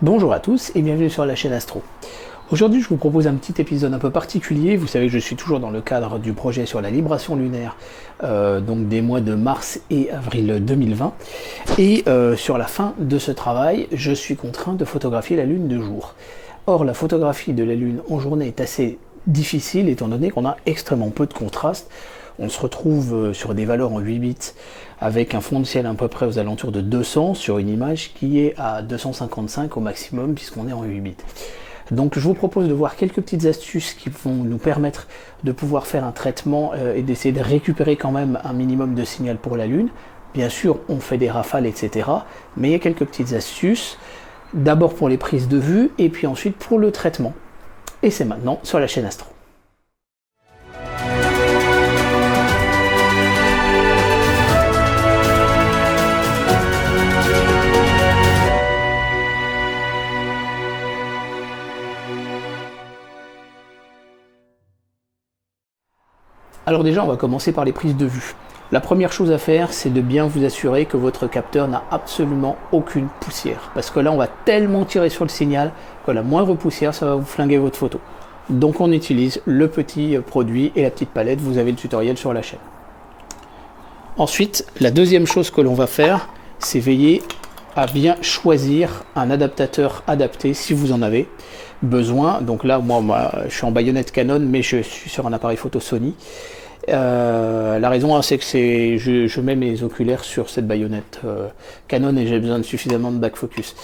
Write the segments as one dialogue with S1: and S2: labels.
S1: Bonjour à tous et bienvenue sur la chaîne Astro. Aujourd'hui je vous propose un petit épisode un peu particulier. Vous savez que je suis toujours dans le cadre du projet sur la libration lunaire, donc des mois de mars et avril 2020. Et sur la fin de ce travail, je suis contraint de photographier la Lune de jour. Or la photographie de la Lune en journée est assez difficile étant donné qu'on a extrêmement peu de contraste. On se retrouve sur des valeurs en 8 bits avec un fond de ciel à peu près aux alentours de 200 sur une image qui est à 255 au maximum puisqu'on est en 8 bits. Donc je vous propose de voir quelques petites astuces qui vont nous permettre de pouvoir faire un traitement et d'essayer de récupérer quand même un minimum de signal pour la Lune. Bien sûr, on fait des rafales, etc. Mais il y a quelques petites astuces, d'abord pour les prises de vue et puis ensuite pour le traitement. Et c'est maintenant sur la chaîne Astro. Alors déjà, on va commencer par les prises de vue. La première chose à faire, c'est de bien vous assurer que votre capteur n'a absolument aucune poussière. Parce que là, on va tellement tirer sur le signal que la moindre poussière, ça va vous flinguer votre photo. Donc on utilise le petit produit et la petite palette, vous avez le tutoriel sur la chaîne. Ensuite, la deuxième chose que l'on va faire, c'est veiller à bien choisir un adaptateur adapté si vous en avez besoin. Donc là, moi je suis en baïonnette Canon, mais je suis sur un appareil photo Sony. La raison, c'est que je mets mes oculaires sur cette baïonnette Canon et j'ai besoin de suffisamment de back focus.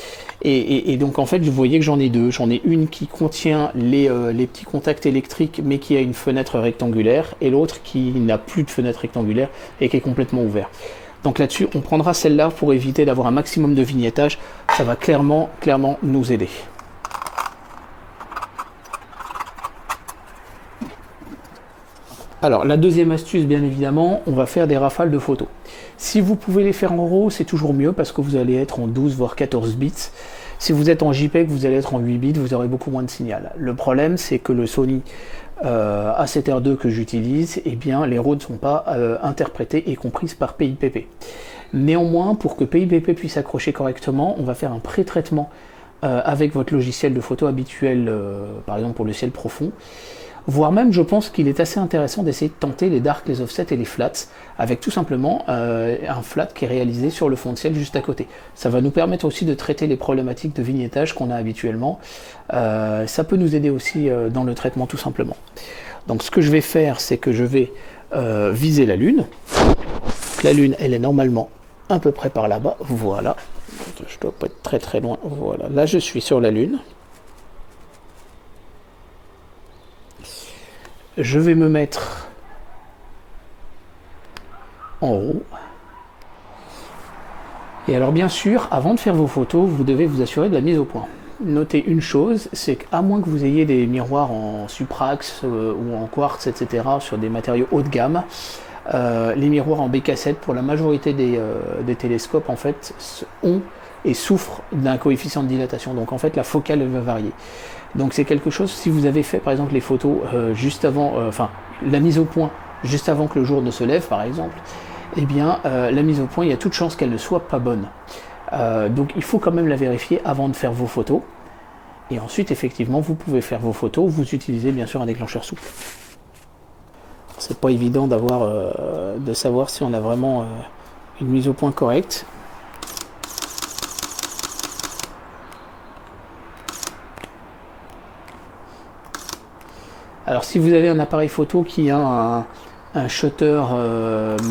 S1: Et donc en fait, vous voyez que j'en ai deux. J'en ai une qui contient les petits contacts électriques, mais qui a une fenêtre rectangulaire, et l'autre qui n'a plus de fenêtre rectangulaire et qui est complètement ouvert. Donc là-dessus, on prendra celle-là pour éviter d'avoir un maximum de vignettage. Ça va clairement nous aider. Alors, la deuxième astuce, bien évidemment, on va faire des rafales de photos. Si vous pouvez les faire en RAW, c'est toujours mieux parce que vous allez être en 12 voire 14 bits. Si vous êtes en JPEG, vous allez être en 8 bits, vous aurez beaucoup moins de signal. Le problème, c'est que le Sony A7R2 que j'utilise, eh bien, les RAW ne sont pas interprétés et comprises par PIPP. Néanmoins, pour que PIPP puisse accrocher correctement, on va faire un pré-traitement avec votre logiciel de photo habituel, par exemple pour le ciel profond. Voire même, je pense qu'il est assez intéressant d'essayer de tenter les darks, les offsets et les flats, avec tout simplement un flat qui est réalisé sur le fond de ciel juste à côté. Ça va nous permettre aussi de traiter les problématiques de vignettage qu'on a habituellement. Ça peut nous aider aussi dans le traitement tout simplement. Donc ce que je vais faire, c'est que je vais viser la Lune. La Lune, elle est normalement à peu près par là-bas. Voilà. Je dois pas être très loin. Voilà. Là, je suis sur la Lune. Je vais me mettre en haut. Et alors bien sûr, avant de faire vos photos, vous devez vous assurer de la mise au point. Notez une chose, c'est qu'à moins que vous ayez des miroirs en suprax ou en quartz, etc., sur des matériaux haut de gamme, les miroirs en BK7, pour la majorité des télescopes, en fait, ont et souffrent d'un coefficient de dilatation. Donc en fait, la focale va varier. Donc c'est quelque chose, si vous avez fait par exemple les photos juste avant, la mise au point juste avant que le jour ne se lève par exemple, eh bien la mise au point, il y a toute chance qu'elle ne soit pas bonne. Donc il faut quand même la vérifier avant de faire vos photos. Et ensuite effectivement vous pouvez faire vos photos, vous utilisez bien sûr un déclencheur souple. C'est pas évident de savoir si on a vraiment une mise au point correcte. Alors si vous avez un appareil photo qui a un shutter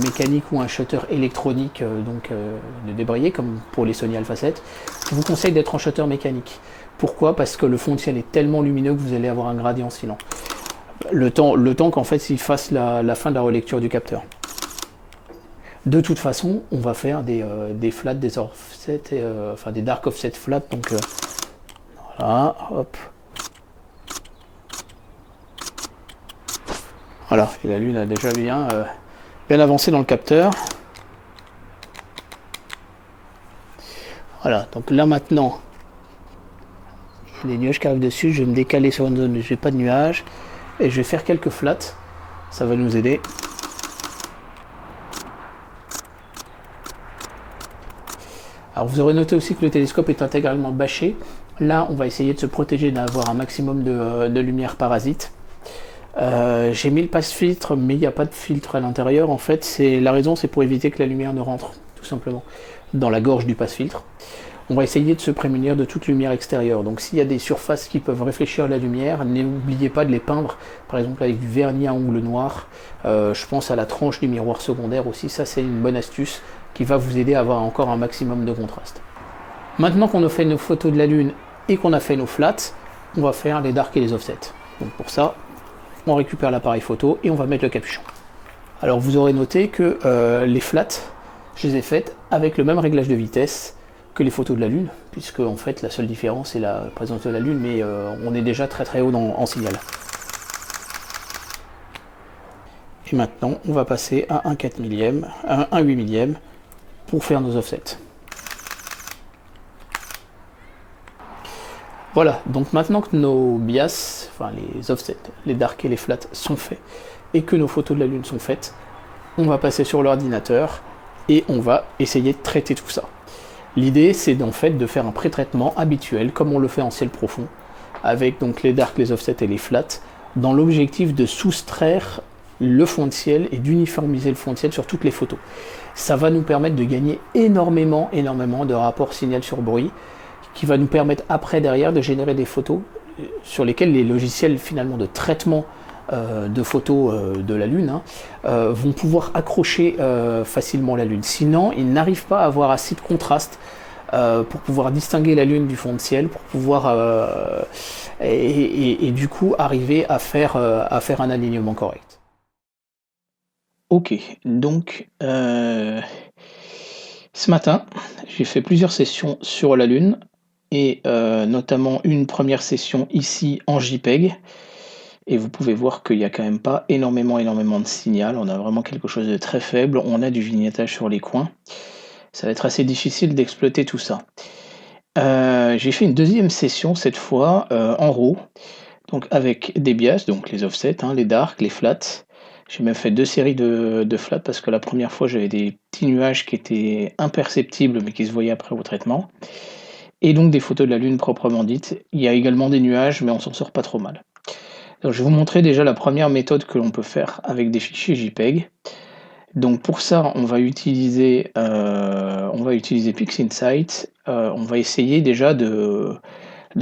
S1: mécanique ou un shutter électronique de débrayer comme pour les Sony Alpha 7, je vous conseille d'être en shutter mécanique. Pourquoi? Parce que le fond de ciel est tellement lumineux que vous allez avoir un gradient oscillant. Le temps qu'en fait il fasse la fin de la relecture du capteur. De toute façon, on va faire des flats, des offsets, des dark offset flats. Donc voilà, hop. Voilà, et la Lune a déjà bien avancé dans le capteur. Voilà, donc là maintenant, il y a des nuages qui arrivent dessus, je vais me décaler sur une zone où je n'ai pas de nuages, et je vais faire quelques flats, ça va nous aider. Alors vous aurez noté aussi que le télescope est intégralement bâché. Là, on va essayer de se protéger d'avoir un maximum de lumière parasite. J'ai mis le passe-filtre, mais il n'y a pas de filtre à l'intérieur. En fait, la raison, c'est pour éviter que la lumière ne rentre, tout simplement, dans la gorge du passe-filtre. On va essayer de se prémunir de toute lumière extérieure. Donc s'il y a des surfaces qui peuvent réfléchir la lumière, n'oubliez pas de les peindre, par exemple avec du vernis à ongles noir. Je pense à la tranche du miroir secondaire aussi, ça c'est une bonne astuce qui va vous aider à avoir encore un maximum de contraste. Maintenant qu'on a fait nos photos de la Lune et qu'on a fait nos flats, on va faire les dark et les offsets. Donc pour ça, on récupère l'appareil photo et on va mettre le capuchon. Alors vous aurez noté que les flats, je les ai faites avec le même réglage de vitesse que les photos de la Lune, puisque en fait la seule différence est la présence de la Lune, mais on est déjà très haut en signal. Et maintenant on va passer à un 4 millième, un 8 millième pour faire nos offsets. Voilà, donc maintenant que nos bias, enfin les offsets, les dark et les flats sont faits, et que nos photos de la Lune sont faites, on va passer sur l'ordinateur et on va essayer de traiter tout ça. L'idée, c'est en fait de faire un pré-traitement habituel, comme on le fait en ciel profond, avec donc les dark, les offsets et les flats, dans l'objectif de soustraire le fond de ciel et d'uniformiser le fond de ciel sur toutes les photos. Ça va nous permettre de gagner énormément de rapports signal sur bruit, qui va nous permettre après, derrière, de générer des photos sur lesquelles les logiciels finalement de traitement de photos de la Lune vont pouvoir accrocher facilement la Lune. Sinon, ils n'arrivent pas à avoir assez de contraste pour pouvoir distinguer la Lune du fond de ciel, pour pouvoir et du coup arriver à faire un alignement correct. Ok, donc ce matin, j'ai fait plusieurs sessions sur la Lune et notamment une première session ici en JPEG. Et vous pouvez voir qu'il n'y a quand même pas énormément de signal. On a vraiment quelque chose de très faible. On a du vignettage sur les coins. Ça va être assez difficile d'exploiter tout ça. J'ai fait une deuxième session cette fois en RAW, donc avec des bias, donc les offsets, les dark, les flats. J'ai même fait 2 séries de flats parce que la première fois j'avais des petits nuages qui étaient imperceptibles mais qui se voyaient après au traitement. Et donc des photos de la Lune proprement dites. Il y a également des nuages mais on s'en sort pas trop mal. Donc, je vais vous montrer déjà la première méthode que l'on peut faire avec des fichiers JPEG. Donc pour ça, on va utiliser PixInsight. On va essayer déjà de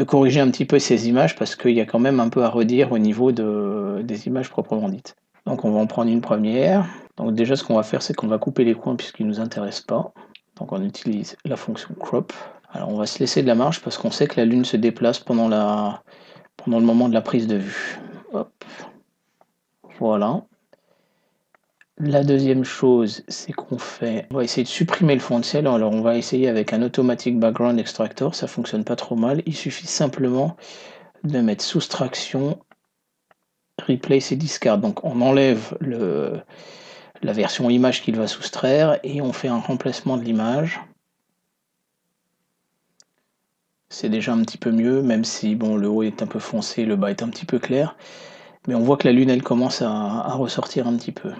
S1: corriger un petit peu ces images parce qu'il y a quand même un peu à redire au niveau des images proprement dites. Donc on va en prendre une première. Donc déjà ce qu'on va faire, c'est qu'on va couper les coins puisqu'ils ne nous intéressent pas. Donc on utilise la fonction crop. Alors on va se laisser de la marge parce qu'on sait que la Lune se déplace pendant le moment de la prise de vue. Hop. Voilà. La deuxième chose, c'est on va essayer de supprimer le fond de ciel. Alors on va essayer avec un Automatic Background Extractor, ça fonctionne pas trop mal. Il suffit simplement de mettre soustraction, replace et discard. Donc on enlève la version image qu'il va soustraire et on fait un remplacement de l'image. C'est déjà un petit peu mieux, même si bon, le haut est un peu foncé, le bas est un petit peu clair. Mais on voit que la Lune, elle commence à ressortir un petit peu.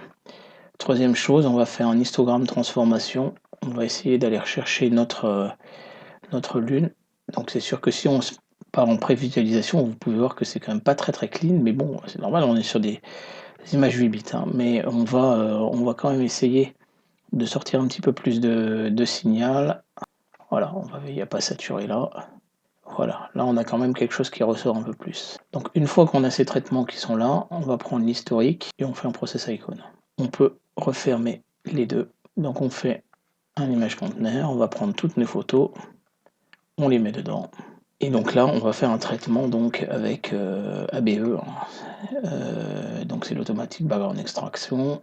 S1: Troisième chose, on va faire un histogramme transformation. On va essayer d'aller rechercher notre Lune. Donc c'est sûr que si on part en prévisualisation, vous pouvez voir que c'est quand même pas très clean, mais bon, c'est normal, on est sur des images 8 bits. Mais on va quand même essayer de sortir un petit peu plus de signal. Voilà, on va veiller à pas saturer là. Voilà, là on a quand même quelque chose qui ressort un peu plus. Donc une fois qu'on a ces traitements qui sont là, on va prendre l'historique et on fait un process icon. On peut refermer les deux. Donc on fait un image container, on va prendre toutes nos photos, on les met dedans. Et donc là on va faire un traitement donc avec ABE. Donc c'est l'automatique background extraction.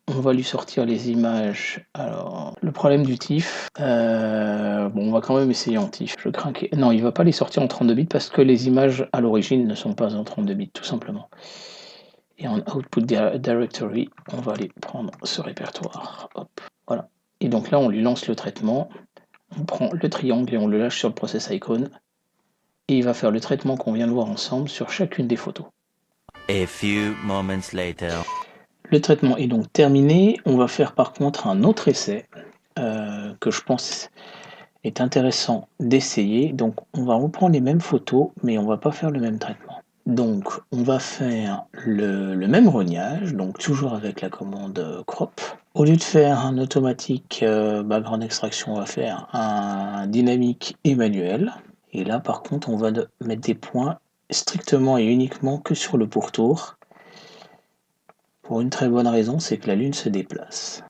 S1: On va lui sortir les images. Alors, le problème du TIFF, bon, on va quand même essayer en TIFF. Je crains que... Non, il ne va pas les sortir en 32 bits parce que les images à l'origine ne sont pas en 32 bits, tout simplement. Et en Output Directory, on va aller prendre ce répertoire. Hop, voilà. Et donc là, on lui lance le traitement. On prend le triangle et on le lâche sur le process icon. Et il va faire le traitement qu'on vient de voir ensemble sur chacune des photos.
S2: A few moments later.
S1: Le traitement est donc terminé. On va faire par contre un autre essai que je pense est intéressant d'essayer. Donc on va reprendre les mêmes photos, mais on va pas faire le même traitement. Donc on va faire le même rognage, donc toujours avec la commande crop. Au lieu de faire un automatique background extraction, on va faire un dynamique et manuel. Et là par contre on va mettre des points strictement et uniquement que sur le pourtour. Pour une très bonne raison, c'est que la Lune se déplace.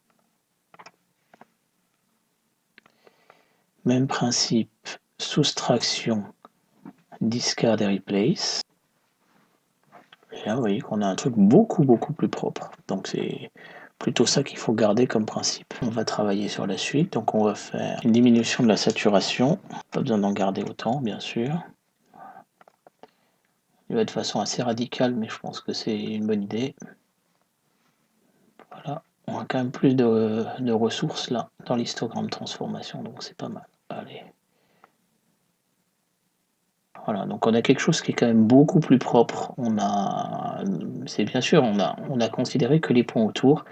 S1: Même principe, soustraction, discard et replace. Et là, vous voyez qu'on a un truc beaucoup plus propre. Donc c'est plutôt ça qu'il faut garder comme principe. On va travailler sur la suite. Donc on va faire une diminution de la saturation. Pas besoin d'en garder autant, bien sûr. Il va de façon assez radicale, mais je pense que c'est une bonne idée. Voilà. On a quand même plus de ressources là dans l'histogramme transformation, donc c'est pas mal. Allez. Voilà, donc on a quelque chose qui est quand même beaucoup plus propre. C'est bien sûr, on a considéré que les points autour,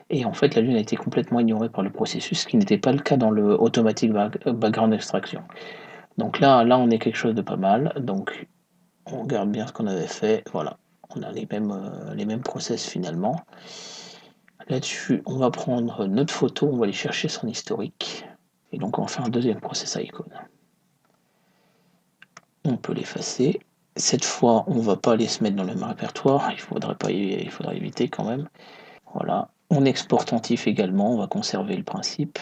S1: et en fait la Lune a été complètement ignorée par le processus, ce qui n'était pas le cas dans le Automatic Background Extraction. Donc là, on est quelque chose de pas mal. Donc on regarde bien ce qu'on avait fait. Voilà, on a les mêmes process finalement. Là-dessus, on va prendre notre photo, on va aller chercher son historique, et donc on va faire un deuxième process icon. On peut l'effacer. Cette fois, on ne va pas aller se mettre dans le même répertoire, il faudra éviter quand même. Voilà. On exporte en TIFF également, on va conserver le principe.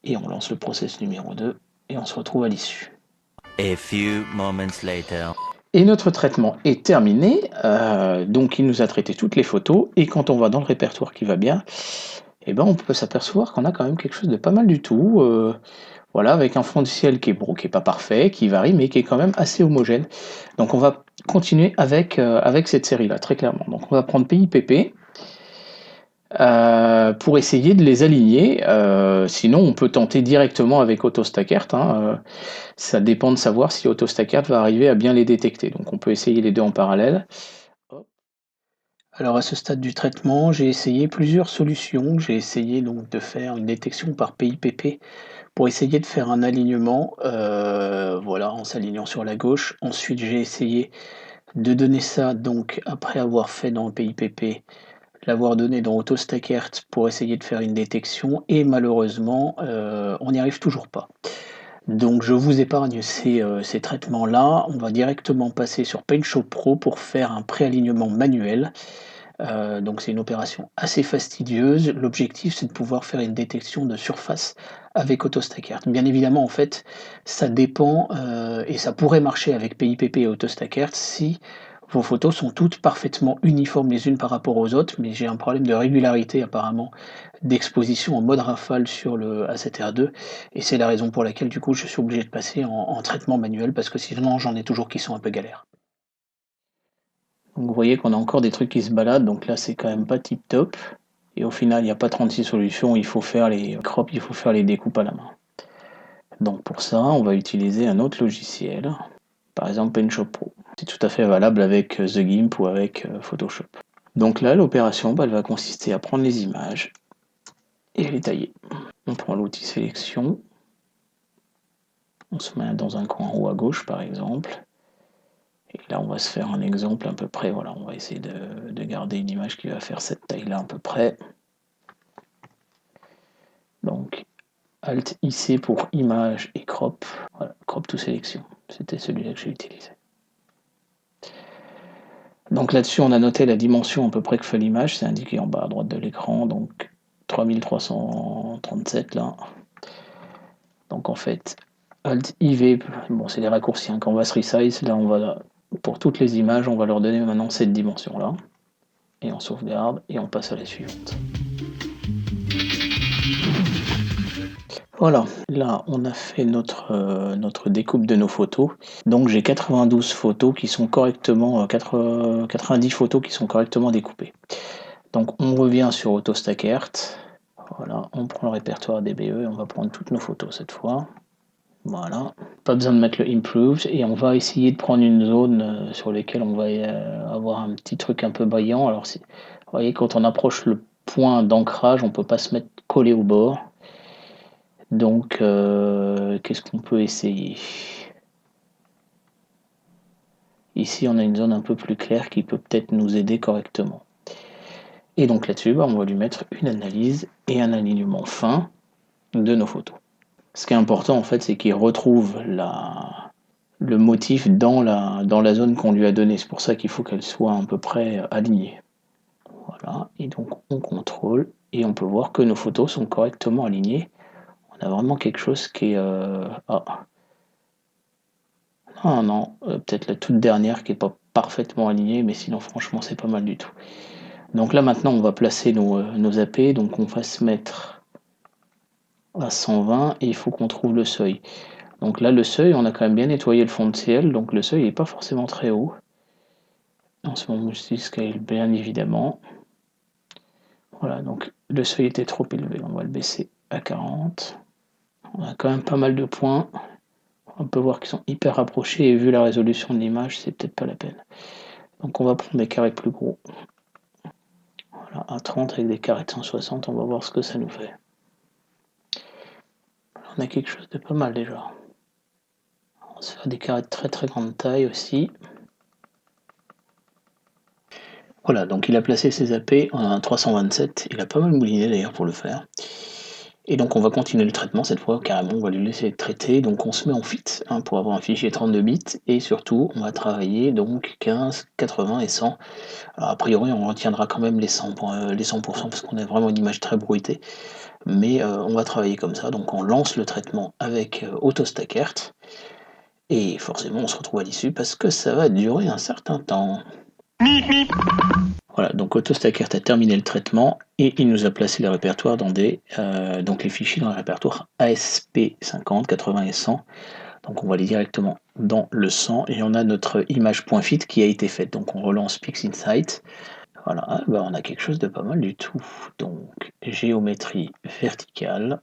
S1: Et on lance le process numéro 2 et on se retrouve à l'issue.
S2: A few moments later.
S1: Et notre traitement est terminé, donc il nous a traité toutes les photos, et quand on va dans le répertoire qui va bien, eh ben on peut s'apercevoir qu'on a quand même quelque chose de pas mal du tout. Voilà, avec un fond de ciel qui est pas parfait, qui varie, mais qui est quand même assez homogène. Donc on va continuer avec cette série-là, très clairement. Donc on va prendre PIPP pour essayer de les aligner. Sinon, on peut tenter directement avec AutoStackert. Ça dépend de savoir si AutoStackert va arriver à bien les détecter. Donc on peut essayer les deux en parallèle. Alors à ce stade du traitement, j'ai essayé plusieurs solutions. J'ai essayé donc de faire une détection par PIPP pour essayer de faire un alignement, voilà, en s'alignant sur la gauche. Ensuite, j'ai essayé de donner ça, donc après avoir fait dans PIPP, l'avoir donné dans AutoStackert pour essayer de faire une détection, et malheureusement, on n'y arrive toujours pas. Donc je vous épargne ces traitements-là. On va directement passer sur PaintShop Pro pour faire un préalignement manuel. Donc c'est une opération assez fastidieuse. L'objectif, c'est de pouvoir faire une détection de surface avec AutoStackert. Bien évidemment, en fait, ça dépend, et ça pourrait marcher avec PIPP et AutoStackert si vos photos sont toutes parfaitement uniformes les unes par rapport aux autres, mais j'ai un problème de régularité apparemment d'exposition en mode rafale sur le A7R2, et c'est la raison pour laquelle du coup je suis obligé de passer en traitement manuel, parce que sinon j'en ai toujours qui sont un peu galères. Donc vous voyez qu'on a encore des trucs qui se baladent, donc là c'est quand même pas tip top. Et au final, il n'y a pas 36 solutions, il faut faire les crops, il faut faire les découpes à la main. Donc pour ça, on va utiliser un autre logiciel, par exemple PaintShop Pro. C'est tout à fait valable avec The GIMP ou avec Photoshop. Donc là, l'opération, elle va consister à prendre les images et les tailler. On prend l'outil sélection, on se met dans un coin en haut à gauche par exemple. Et là, on va se faire un exemple à peu près. Voilà, on va essayer de garder une image qui va faire cette taille-là à peu près. Donc, Alt IC pour image et crop. Voilà, crop to sélection. C'était celui-là que j'ai utilisé. Donc là-dessus, on a noté la dimension à peu près que fait l'image. C'est indiqué en bas à droite de l'écran. Donc 3337 là. Donc en fait, Alt IV, bon, c'est les raccourcis. Quand on va se resize, là, on va, pour toutes les images, on va leur donner maintenant cette dimension-là. Et on sauvegarde et on passe à la suivante. Voilà, là on a fait notre découpe de nos photos. Donc j'ai 92 photos qui sont correctement, 90 photos qui sont correctement découpées. Donc on revient sur AutoStackert. Voilà, on prend le répertoire DBE et on va prendre toutes nos photos cette fois. Voilà, pas besoin de mettre le Improved, et on va essayer de prendre une zone sur laquelle on va avoir un petit truc un peu brillant. Alors vous voyez, quand on approche le point d'ancrage, on ne peut pas se mettre collé au bord. Donc, qu'est-ce qu'on peut essayer? Ici, on a une zone un peu plus claire qui peut peut-être nous aider correctement. Et donc là-dessus, on va lui mettre une analyse et un alignement fin de nos photos. Ce qui est important, en fait, c'est qu'il retrouve le motif dans la zone qu'on lui a donnée. C'est pour ça qu'il faut qu'elle soit à peu près alignée. Voilà, et donc on contrôle et on peut voir que nos photos sont correctement alignées. On a vraiment quelque chose qui est... Ah non, peut-être la toute dernière qui n'est pas parfaitement alignée, mais sinon franchement c'est pas mal du tout. Donc là maintenant on va placer nos AP, donc on va se mettre à 120 et il faut qu'on trouve le seuil. Donc là le seuil, on a quand même bien nettoyé le fond de ciel, donc le seuil n'est pas forcément très haut. En ce moment je scale bien évidemment. Voilà, donc le seuil était trop élevé, on va le baisser à 40. On a quand même pas mal de points. On peut voir qu'ils sont hyper rapprochés et vu la résolution de l'image, c'est peut-être pas la peine. Donc on va prendre des carrés plus gros. Voilà, à 30 avec des carrés de 160, on va voir ce que ça nous fait. On a quelque chose de pas mal déjà. On va se faire des carrés de très très grande taille aussi. Voilà, donc il a placé ses AP en un 327. Il a pas mal mouliné d'ailleurs pour le faire. Et donc on va continuer le traitement cette fois, carrément, on va lui laisser traiter. Donc on se met en fit pour avoir un fichier 32 bits. Et surtout, on va travailler donc 15, 80 et 100. Alors a priori, on retiendra quand même les 100% parce qu'on a vraiment une image très bruitée. Mais on va travailler comme ça. Donc on lance le traitement avec AutoStackert. Et forcément, on se retrouve à l'issue parce que ça va durer un certain temps. Voilà, donc AutoStackert a terminé le traitement et il nous a placé les répertoires dans donc les fichiers dans le répertoire ASP50, 80 et 100. Donc on va aller directement dans le 100 et on a notre image.fit qui a été faite. Donc on relance PixInsight. Voilà, on a quelque chose de pas mal du tout. Donc géométrie verticale.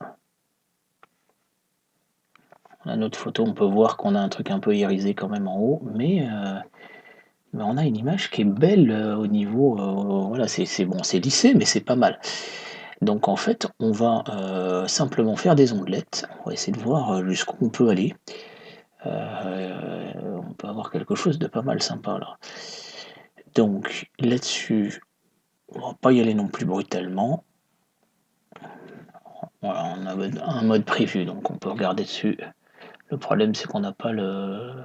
S1: On a notre photo, on peut voir qu'on a un truc un peu irisé quand même en haut, mais on a une image qui est belle au niveau, voilà, c'est bon, c'est lissé, mais c'est pas mal. Donc en fait, on va simplement faire des ondelettes. On va essayer de voir jusqu'où on peut aller. On peut avoir quelque chose de pas mal sympa là. Donc là-dessus, on va pas y aller non plus brutalement. Voilà, on a un mode prévu, donc on peut regarder dessus. Le problème, c'est qu'on n'a pas le...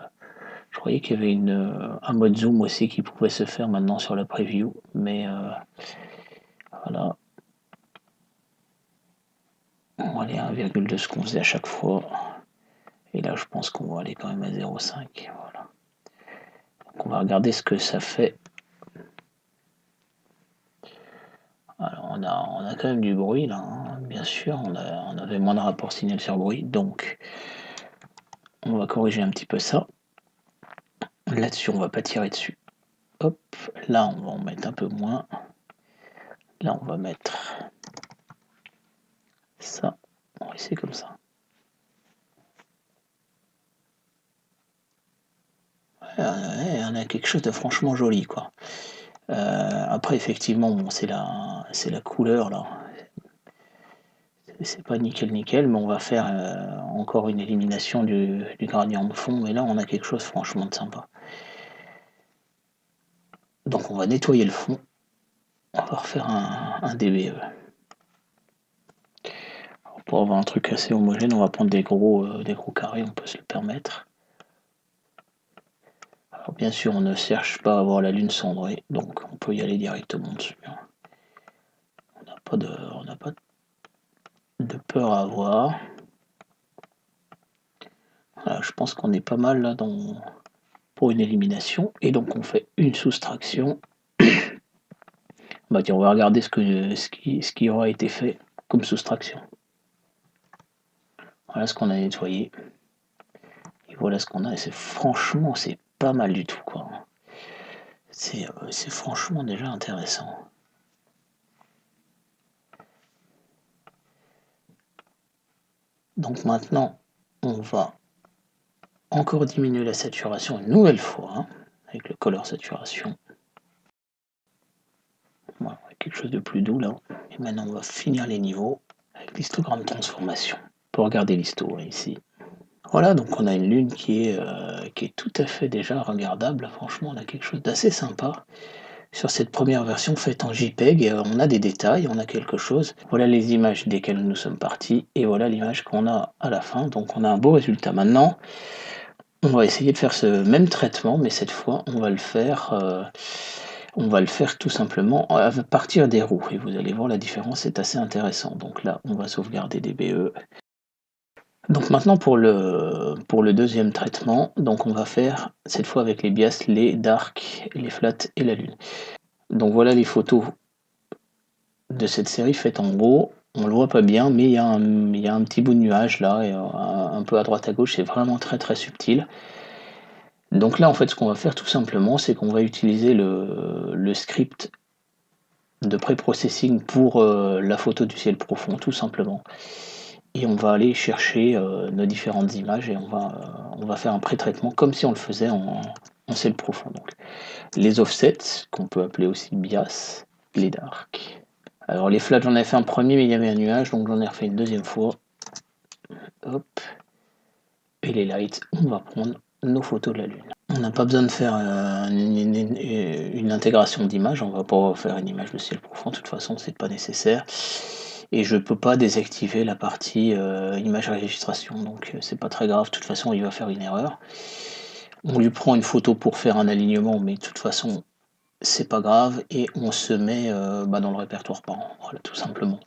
S1: Je croyais qu'il y avait un mode zoom aussi qui pouvait se faire maintenant sur la preview, mais voilà. On va aller à 1,2 ce qu'on faisait à chaque fois. Et là, je pense qu'on va aller quand même à 0,5. Voilà. Donc on va regarder ce que ça fait. Alors on a quand même du bruit là, bien sûr. On avait moins de rapport signal sur bruit, donc on va corriger un petit peu ça. Là-dessus, on va pas tirer dessus. Hop, là on va en mettre un peu moins. Là on va mettre ça. On va essayer comme ça. Ouais, on a quelque chose de franchement joli quoi. Après effectivement, bon, c'est la couleur là. C'est pas nickel nickel, mais on va faire encore une élimination du gradient de fond. Et là, on a quelque chose franchement de sympa. Donc on va nettoyer le fond. On va refaire un DBE. Alors, pour avoir un truc assez homogène, on va prendre des gros carrés, on peut se le permettre. Alors bien sûr, on ne cherche pas à avoir la lune cendrée, donc on peut y aller directement dessus. On n'a pas de peur à avoir. Voilà, je pense qu'on est pas mal là pour une élimination. Et donc on fait une soustraction. On va regarder ce qui aura été fait comme soustraction. Voilà ce qu'on a nettoyé. Et voilà ce qu'on a. Et franchement, c'est pas mal du tout, quoi. C'est franchement déjà intéressant. Donc maintenant, on va encore diminuer la saturation une nouvelle fois, avec le color saturation. Voilà, quelque chose de plus doux là. Et maintenant, on va finir les niveaux avec l'histogramme transformation. pour regarder l'histoire ici. Voilà, donc on a une lune qui est tout à fait déjà regardable. Franchement, on a quelque chose d'assez sympa. Sur cette première version faite en JPEG, on a des détails, on a quelque chose. Voilà les images desquelles nous sommes partis, et voilà l'image qu'on a à la fin. Donc on a un beau résultat. Maintenant, on va essayer de faire ce même traitement, mais cette fois, on va le faire tout simplement à partir des roues. Et vous allez voir, la différence est assez intéressante. Donc là, on va sauvegarder DBE. Donc maintenant pour le deuxième traitement, donc on va faire cette fois avec les bias, les dark, les flats et la lune. Donc voilà les photos de cette série faites en gros. On le voit pas bien, mais il y a un petit bout de nuage là, et un peu à droite à gauche, c'est vraiment très très subtil. Donc là en fait ce qu'on va faire tout simplement, c'est qu'on va utiliser le script de pré-processing pour la photo du ciel profond tout simplement. Et on va aller chercher nos différentes images et on va faire un pré-traitement comme si on le faisait en ciel profond. Donc, les offsets, qu'on peut appeler aussi bias, les dark. Alors les flats, j'en ai fait un premier, mais il y avait un nuage, donc j'en ai refait une deuxième fois. Hop. Et les lights, on va prendre nos photos de la Lune. On n'a pas besoin de faire une intégration d'image, on va pas faire une image de ciel profond, de toute façon c'est pas nécessaire. Et je peux pas désactiver la partie image registration, donc c'est pas très grave, de toute façon il va faire une erreur. On lui prend une photo pour faire un alignement, mais de toute façon c'est pas grave, et on se met dans le répertoire parent, voilà, tout simplement.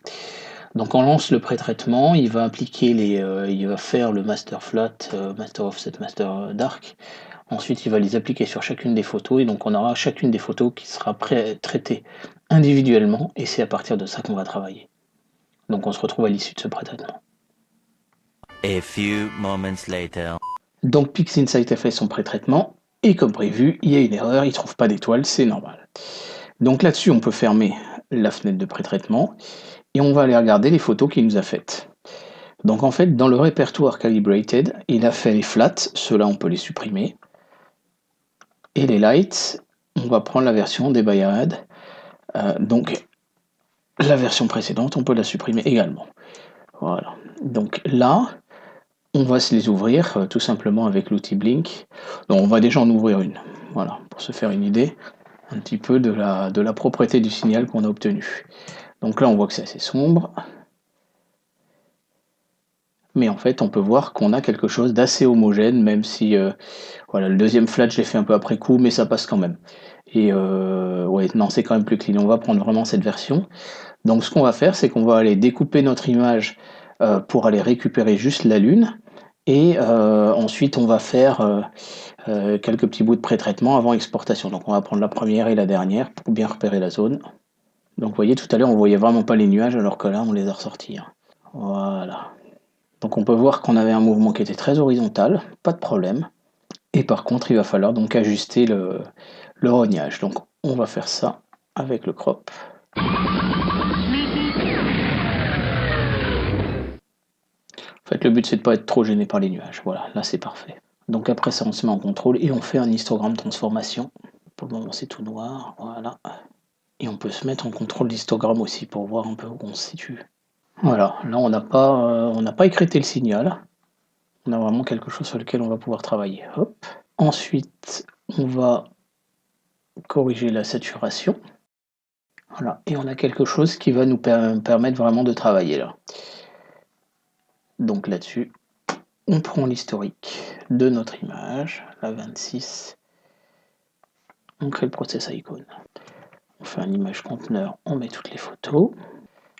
S1: Donc on lance le pré-traitement, il va appliquer il va faire le master flat, master offset, master dark. Ensuite, il va les appliquer sur chacune des photos, et donc on aura chacune des photos qui sera traitée individuellement, et c'est à partir de ça qu'on va travailler. Donc on se retrouve à l'issue de ce pré-traitement.
S2: A few moments later.
S1: Donc PixInsight a fait son pré-traitement, et comme prévu, il y a une erreur, il ne trouve pas d'étoile, c'est normal. Donc là-dessus, on peut fermer la fenêtre de pré-traitement, et on va aller regarder les photos qu'il nous a faites. Donc en fait, dans le répertoire Calibrated, il a fait les flats, ceux-là on peut les supprimer. Et les lights, on va prendre la version des Bayard. Donc la version précédente, on peut la supprimer également. Voilà. Donc là, on va se les ouvrir tout simplement avec l'outil Blink. Donc on va déjà en ouvrir une. Voilà, pour se faire une idée un petit peu de la propreté du signal qu'on a obtenu. Donc là, on voit que c'est assez sombre. Mais en fait, on peut voir qu'on a quelque chose d'assez homogène, même si voilà, le deuxième flat, je l'ai fait un peu après coup, mais ça passe quand même. Et ouais, non, c'est quand même plus clean. On va prendre vraiment cette version. Donc ce qu'on va faire, c'est qu'on va aller découper notre image pour aller récupérer juste la lune. Et ensuite, on va faire quelques petits bouts de pré-traitement avant exportation. Donc on va prendre la première et la dernière pour bien repérer la zone. Donc vous voyez, tout à l'heure, on voyait vraiment pas les nuages, alors que là, on les a ressortis. Voilà. Donc on peut voir qu'on avait un mouvement qui était très horizontal, pas de problème. Et par contre, il va falloir donc ajuster le rognage. Donc on va faire ça avec le crop. En fait, le but c'est de ne pas être trop gêné par les nuages. Voilà, là c'est parfait. Donc après ça, on se met en contrôle et on fait un histogramme transformation. Pour le moment, c'est tout noir. Voilà. Et on peut se mettre en contrôle d'histogramme aussi pour voir un peu où on se situe. Voilà, là on n'a pas écrété le signal. On a vraiment quelque chose sur lequel on va pouvoir travailler. Hop. Ensuite, on va corriger la saturation. Voilà, et on a quelque chose qui va nous permettre vraiment de travailler là. Donc là-dessus, on prend l'historique de notre image, la 26. On crée le process icon. On fait un image conteneur, on met toutes les photos.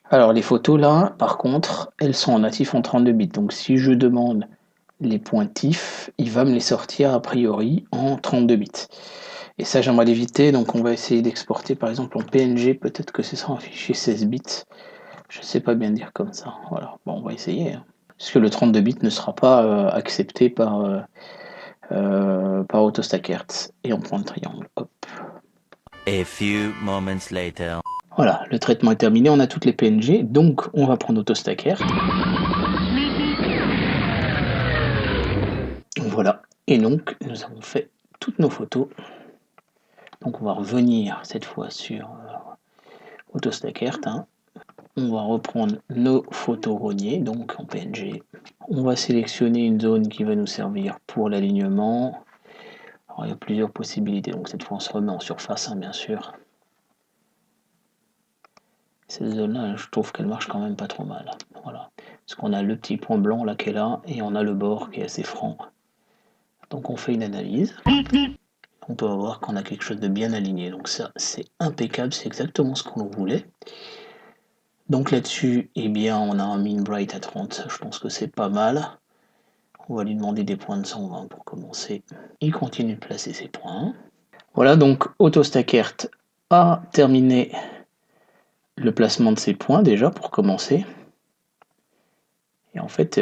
S1: Alors les photos là, par contre, elles sont en natif en 32 bits. Donc si je demande les pointifs, il va me les sortir a priori en 32 bits. Et ça, j'aimerais l'éviter, donc on va essayer d'exporter par exemple en PNG, peut-être que ce sera un fichier 16 bits. Je sais pas bien dire comme ça. Voilà, bon, on va essayer. Parce que le 32 bits ne sera pas accepté par AutoStackert. Et on prend le triangle. Hop.
S2: A few moments later.
S1: Voilà, le traitement est terminé, on a toutes les PNG, donc on va prendre AutoStackert. Voilà, et donc nous avons fait toutes nos photos. Donc on va revenir cette fois sur AutoStackert. on va reprendre nos photos rognées, donc en PNG. On va sélectionner une zone qui va nous servir pour l'alignement. Alors, il y a plusieurs possibilités, donc cette fois on se remet en surface, hein, bien sûr. Cette zone-là, je trouve qu'elle marche quand même pas trop mal. Voilà. Parce qu'on a le petit point blanc là qui est là, et on a le bord qui est assez franc. Donc on fait une analyse. On peut voir qu'on a quelque chose de bien aligné. Donc ça, c'est impeccable, c'est exactement ce qu'on voulait. Donc là-dessus, eh bien, on a un min bright à 30. Je pense que c'est pas mal. On va lui demander des points de 120 pour commencer. Il continue de placer ses points. Voilà, donc AutoStackert a terminé le placement de ses points déjà pour commencer. Et en fait,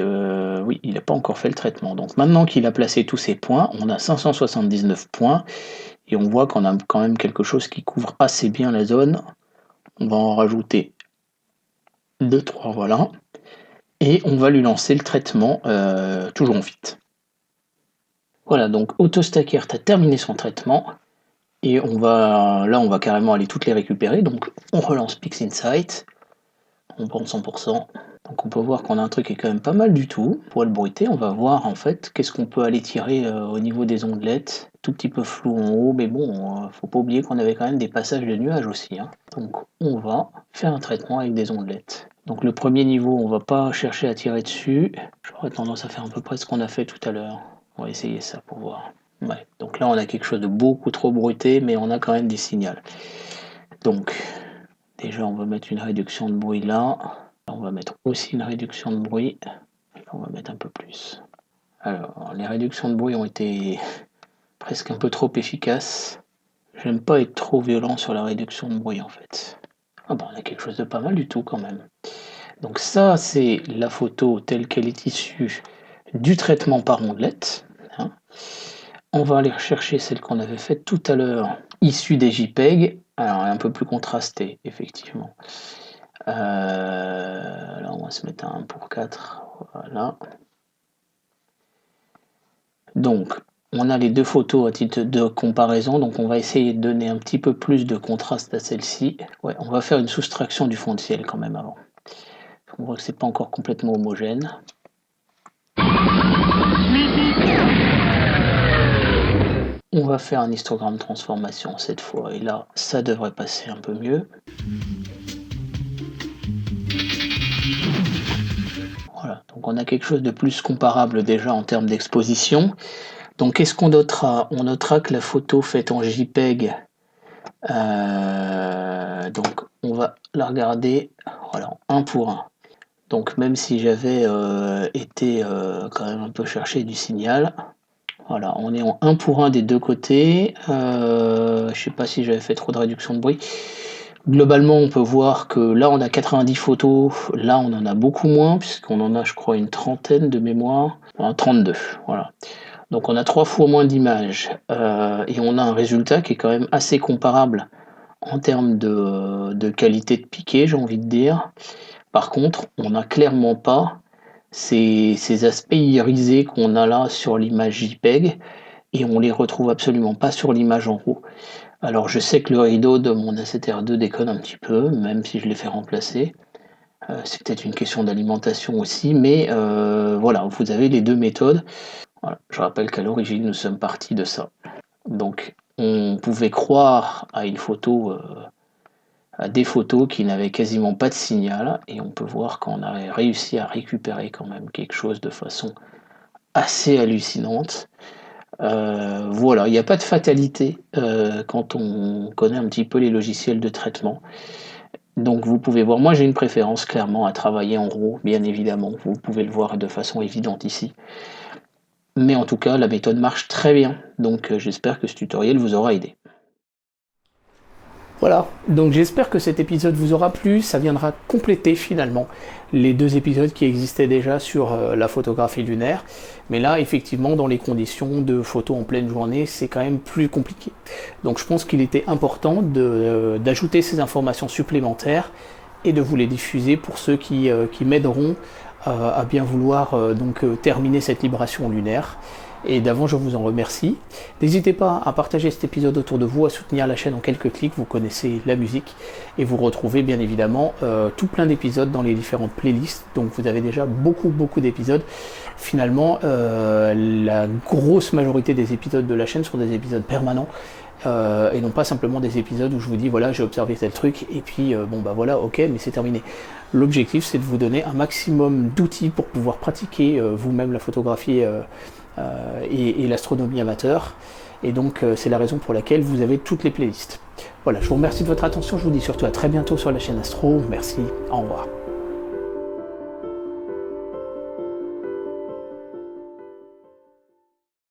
S1: oui, il n'a pas encore fait le traitement. Donc maintenant qu'il a placé tous ses points, on a 579 points. Et on voit qu'on a quand même quelque chose qui couvre assez bien la zone. On va en rajouter 2-3, voilà. Et on va lui lancer le traitement toujours en fit. Voilà, donc AutoStackert a terminé son traitement. Et on va carrément aller toutes les récupérer. Donc on relance PixInsight. On prend 100%. Donc on peut voir qu'on a un truc qui est quand même pas mal du tout. Pour le bruiter, on va voir en fait qu'est-ce qu'on peut aller tirer au niveau des ondelettes. Tout petit peu flou en haut, mais bon, faut pas oublier qu'on avait quand même des passages de nuages aussi. Hein. Donc on va faire un traitement avec des ondelettes. Donc le premier niveau, on va pas chercher à tirer dessus. J'aurais tendance à faire à peu près ce qu'on a fait tout à l'heure. On va essayer ça pour voir. Ouais. Donc là on a quelque chose de beaucoup trop bruité, mais on a quand même des signaux. Donc déjà on va mettre une réduction de bruit là. On va mettre aussi une réduction de bruit. On va mettre un peu plus. Alors les réductions de bruit ont été presque un peu trop efficaces. J'aime pas être trop violent sur la réduction de bruit en fait. Ah bah on a quelque chose de pas mal du tout quand même. Donc ça c'est la photo telle qu'elle est issue du traitement par ondelette. Hein. On va aller rechercher celle qu'on avait faite tout à l'heure, issue des JPEG. Alors un peu plus contrastée effectivement. Là on va se mettre à 1:4. Voilà. Donc on a les deux photos à titre de comparaison, donc on va essayer de donner un petit peu plus de contraste à celle-ci. Ouais, on va faire une soustraction du fond de ciel quand même avant. On voit que c'est pas encore complètement homogène. On va faire un histogramme transformation cette fois, et là ça devrait passer un peu mieux. Voilà, donc on a quelque chose de plus comparable déjà en termes d'exposition. Donc qu'est-ce qu'on notera? On notera que la photo faite en JPEG, donc on va la regarder voilà, un pour un. Donc même si j'avais été quand même un peu chercher du signal, voilà, on est en 1 pour 1 des deux côtés. Je sais pas si j'avais fait trop de réduction de bruit. Globalement, on peut voir que là, on a 90 photos. Là, on en a beaucoup moins, puisqu'on en a, je crois, une trentaine de mémoire. Enfin, 32, voilà. Donc, on a 3 fois moins d'images. Et on a un résultat qui est quand même assez comparable en termes de qualité de piqué, j'ai envie de dire. Par contre, on n'a clairement pas ces aspects irisés qu'on a là sur l'image JPEG, et on les retrouve absolument pas sur l'image en RAW. Alors je sais que le rideau de mon A7R2 déconne un petit peu, même si je l'ai fait remplacer. C'est peut-être une question d'alimentation aussi, mais voilà, vous avez les deux méthodes. Voilà. Je rappelle qu'à l'origine, nous sommes partis de ça. Donc on pouvait croire à une photo, à des photos qui n'avaient quasiment pas de signal, et on peut voir qu'on a réussi à récupérer quand même quelque chose de façon assez hallucinante. Voilà, il n'y a pas de fatalité quand on connaît un petit peu les logiciels de traitement. Donc vous pouvez voir, moi j'ai une préférence clairement à travailler en RAW, bien évidemment, vous pouvez le voir de façon évidente ici. Mais en tout cas, la méthode marche très bien, donc j'espère que ce tutoriel vous aura aidé. Voilà, donc j'espère que cet épisode vous aura plu, ça viendra compléter finalement les deux épisodes qui existaient déjà sur la photographie lunaire, mais là effectivement dans les conditions de photo en pleine journée c'est quand même plus compliqué. Donc je pense qu'il était important d'ajouter ces informations supplémentaires et de vous les diffuser pour ceux qui m'aideront à bien vouloir terminer cette libération lunaire. et d'avant je vous en remercie. N'hésitez pas à partager cet épisode autour de vous, à soutenir la chaîne en quelques clics, vous connaissez la musique, et vous retrouvez bien évidemment tout plein d'épisodes dans les différentes playlists, donc vous avez déjà beaucoup d'épisodes. Finalement, la grosse majorité des épisodes de la chaîne sont des épisodes permanents, et non pas simplement des épisodes où je vous dis voilà j'ai observé tel truc et puis bon bah voilà ok mais c'est terminé. L'objectif c'est de vous donner un maximum d'outils pour pouvoir pratiquer vous-même la photographie et l'astronomie amateur, et donc c'est la raison pour laquelle vous avez toutes les playlists. Voilà, je vous remercie de votre attention, je vous dis surtout à très bientôt sur la chaîne Astro, merci, au revoir.